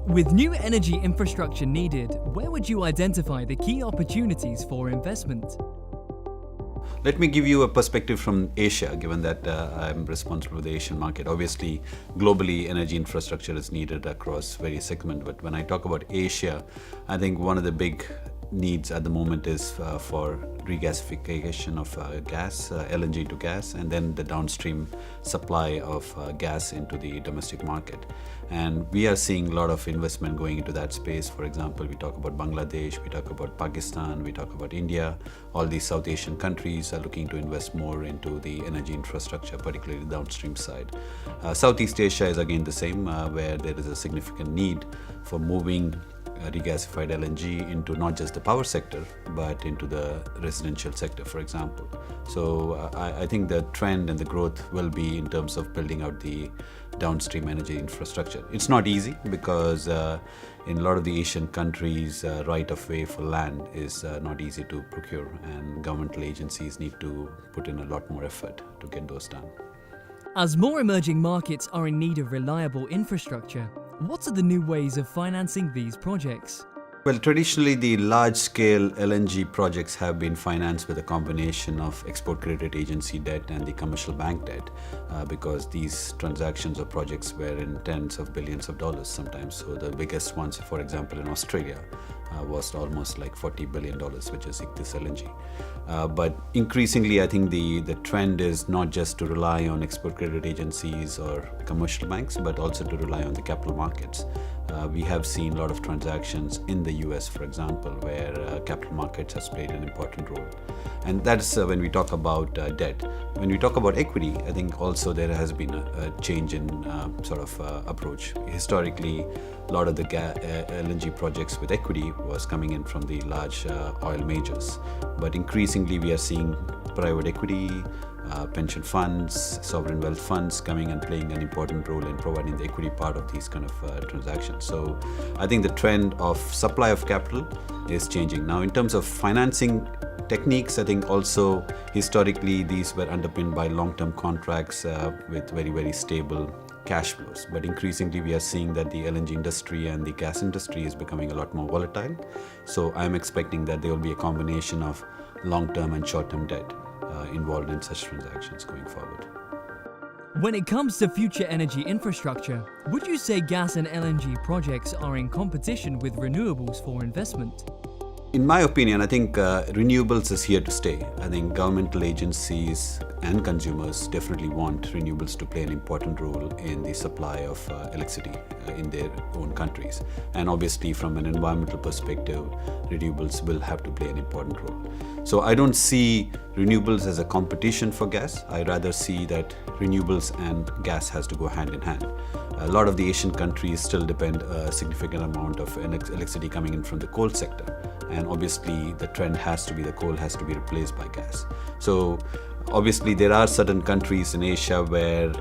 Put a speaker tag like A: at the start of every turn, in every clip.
A: With new energy infrastructure needed, where would you identify the key opportunities for investment?
B: Let me give you a perspective from Asia, given that I'm responsible for the Asian market. Obviously, globally, energy infrastructure is needed across various segments. But when I talk about Asia, I think one of the big needs at the moment is for regasification of gas, LNG to gas, and then the downstream supply of gas into the domestic market. And we are seeing a lot of investment going into that space. For example, we talk about Bangladesh, we talk about Pakistan, we talk about India. All these South Asian countries are looking to invest more into the energy infrastructure, particularly the downstream side. Southeast Asia is again the same, where there is a significant need for moving regasified LNG into not just the power sector, but into the residential sector, for example. So I think the trend and the growth will be in terms of building out the downstream energy infrastructure. It's not easy because in a lot of the Asian countries, right of way for land is not easy to procure, and governmental agencies need to put in a lot more effort to get those done.
A: As more emerging markets are in need of reliable infrastructure, what are the new ways of financing these projects?
B: Well, traditionally, the large-scale LNG projects have been financed with a combination of export credit agency debt and the commercial bank debt, because these transactions or projects were in tens of billions of dollars sometimes. So the biggest ones, for example, in Australia, was almost like $40 billion, which is this LNG. But increasingly, I think the trend is not just to rely on export credit agencies or commercial banks, but also to rely on the capital markets. We have seen a lot of transactions in the US, for example, where capital markets has played an important role. And that's when we talk about debt. When we talk about equity, I think also there has been a change in approach. Historically, a lot of the LNG projects with equity was coming in from the large oil majors. But increasingly, we are seeing private equity, pension funds, sovereign wealth funds coming and playing an important role in providing the equity part of these kind of transactions. So I think the trend of supply of capital is changing. Now, in terms of financing techniques, I think also historically these were underpinned by long-term contracts with very, very stable cash flows. But increasingly we are seeing that the LNG industry and the gas industry is becoming a lot more volatile. So I'm expecting that there will be a combination of long-term and short-term debt involved in such transactions going forward.
A: When it comes to future energy infrastructure, would you say gas and LNG projects are in competition with renewables for investment?
B: In my opinion, I think renewables is here to stay. I think governmental agencies and consumers definitely want renewables to play an important role in the supply of electricity in their own countries. And obviously, from an environmental perspective, renewables will have to play an important role. So I don't see renewables as a competition for gas. I rather see that renewables and gas has to go hand in hand. A lot of the Asian countries still depend a significant amount of electricity coming in from the coal sector. And obviously the trend has to be the coal has to be replaced by gas. So obviously there are certain countries in Asia where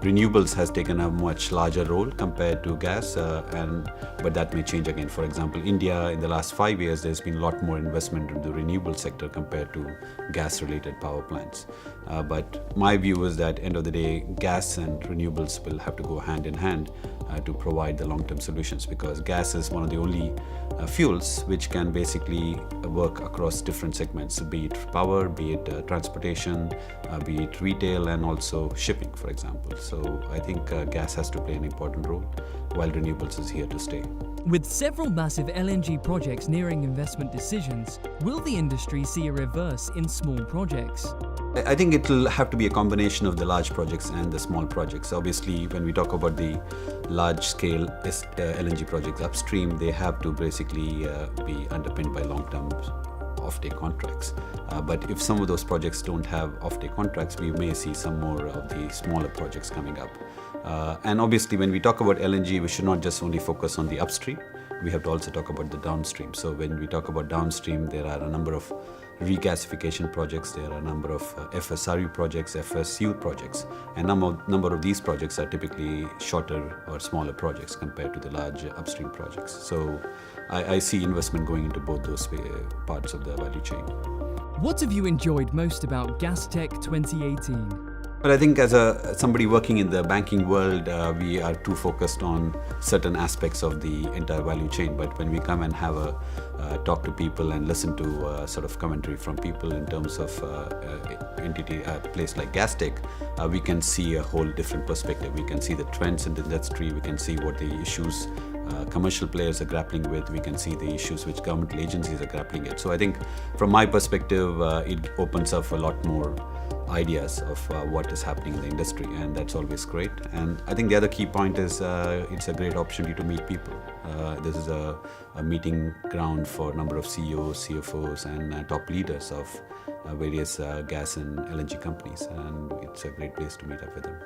B: renewables has taken a much larger role compared to gas, but that may change again. For example, India, in the last 5 years, there's been a lot more investment in the renewable sector compared to gas-related power plants. But my view is that end of the day, gas and renewables will have to go hand in hand to provide the long-term solutions, because gas is one of the only fuels which can basically work across different segments, be it power, be it transportation, be it retail, and also shipping, for example. So I think gas has to play an important role, while renewables is here to stay.
A: With several massive LNG projects nearing investment decisions, will the industry see a reverse in small projects?
B: I think it will have to be a combination of the large projects and the small projects. Obviously, when we talk about the large-scale LNG projects upstream, they have to basically be underpinned by long-term offtake contracts. But if some of those projects don't have offtake contracts, we may see some more of the smaller projects coming up. And obviously, when we talk about LNG, we should not just only focus on the upstream. We have to also talk about the downstream. So when we talk about downstream, there are a number of regasification projects, there are a number of FSRU projects, FSU projects, and number of these projects are typically shorter or smaller projects compared to the large upstream projects. So I see investment going into both those parts of the value chain.
A: What have you enjoyed most about Gastech 2018?
B: But I think as somebody working in the banking world, we are too focused on certain aspects of the entire value chain. But when we come and have a talk to people and listen to sort of commentary from people in terms of place like Gastech, we can see a whole different perspective. We can see the trends in the industry. We can see what the issues commercial players are grappling with. We can see the issues which governmental agencies are grappling with. So I think from my perspective, it opens up a lot more ideas of what is happening in the industry, and that's always great. And I think the other key point is it's a great opportunity to meet people. This is a meeting ground for a number of CEOs, CFOs, and top leaders of various gas and LNG companies, and it's a great place to meet up with them.